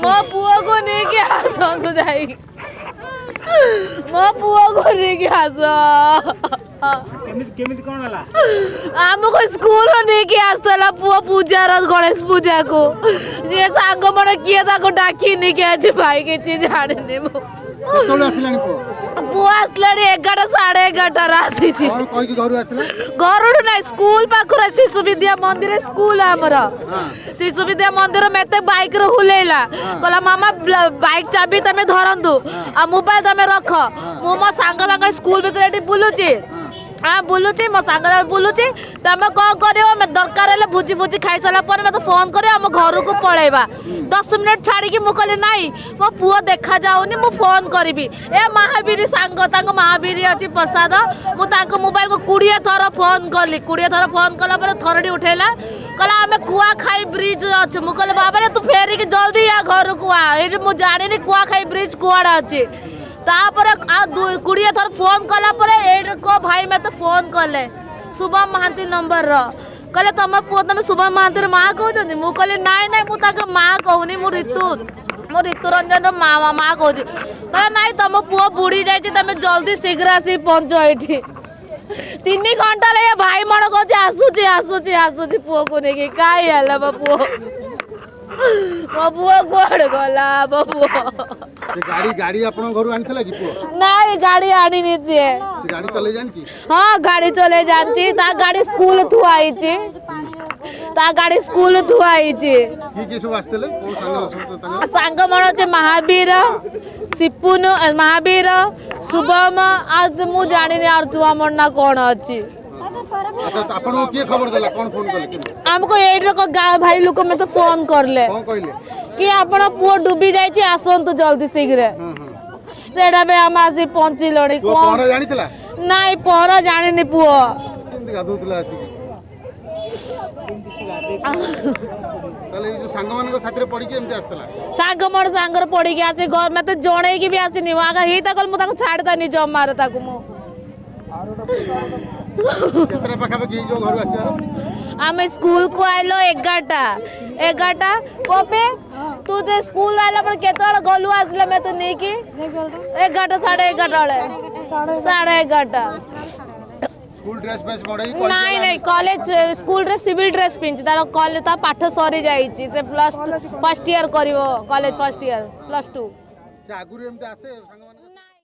मो पुओ को नहीं के आसंतु जाई मो पुओ को नहीं के आस केमिति कोन हला हमको स्कूल नहीं के आसला पुओ पूजा र गणेश पूजा को ये सांग मन किए ताको डाकी नहीं के आज भाई के चीज जाने मो केतोले आसिलानी पुओ आसलानी 11 11:30 राति छी कोन कहि के घर आसिला गरुड़ ना स्कूल पाखर शिशु विद्या मंदिर स्कूल हमर शिशु विद्या मंदिर मेते बाइक रे हुलेला कहला मामा बाइक चाबी तमे धरंतु आ मोबाइल तमे रख मो मो सांग लंग स्कूल भीतर बुलुची हाँ बुलुची मो सांग बुलुची तमे कौन करियो मैं दरकार हेले भुजी भुजी खाई सारा पर मैं तो फोन करे हम घर को पळेबा 10 मिनिट छाड़ी की मु कहले नाही मो पुओ देखा जाउनी मु फोन करबी ए महावीर सांग तांको महावीर अछि प्रसाद मु तांको मोबाइल को 20 थर फोन करली 20 थर फोन कला पर थरडी उठेला कहला हमें कुआ खाई ब्रिज अछि मु कहले बाबा रे तू फेरी के जल्दी आ घर को आ ए मु जानि नि कुआ खाई ब्रिज कुआडा अछि तापर 20 थर फोन कला पर ए को भाई मैं तो फोन करले शुभम महांती नंबर रो कहले तुम पुओ तुम शुभम महांती माँ कहते मु कहली नाई नाई मु माँ कहूनी मु ऋतु रंजन माँ कहूँ कहला नाई तुम पुओ बुड़ी जाए तुम जल्दी शीघ्र आसी पहुंच ये 3 घंटा लगे भाई मन कह आसूची आसूची आसूची पुओ को नहीं कहीं है मो पुओ कुआड़ गला मो पुओ गाड़ी गाड़ी अपन घर आनथला कि पुओ नहीं गाड़ी आनी नहीं थी से गाड़ी चले जानची हाँ गाड़ी चले जानची ता गाड़ी स्कूल थु आई ची ता गाड़ी स्कूल थु आई ची की सब आस्तले कोन संग संग मन छे महावीर सिपुन महावीर शुभम आज मु जानि नि आर जुआ मन ना कोन अछि अच्छा तो अपन के खबर देला कोन फोन करले कि हमको एड्रो को भाई लोग में तो फोन करले कोन कहले कि आपण पुओ डूबी जाई छी आसंतु जल्दी शीघ्र सेडा में हम आसी पहुंची लड़ी को पहरा जानितला नहीं पहरा जानि नि पुओ केमति गादुतला आसी ताले जो संग मन को साथरे पड़ी के एमते आस्तला सांग मोर सांगर पड़ी के आसी घर में तो जणे की भी आसी नि अगर ही तकल मु ताको छाड़ ता नि जमार ताको मु केतरा पाखा पाखी जो घर आसीर हम स्कूल को आइलो 11 पोपे तू जे स्कूल आइला पर केतळ गलु आसले मैं तो नहीं की 11 11:30 स्कूल ड्रेस बेस मडई नहीं नहीं कॉलेज स्कूल रे सिविल ड्रेस पिंच तार कॉलेज ता पाठ सरी जाई छी से प्लस फर्स्ट ईयर करिवो कॉलेज फर्स्ट ईयर +2 से आगुर एमते आसे संग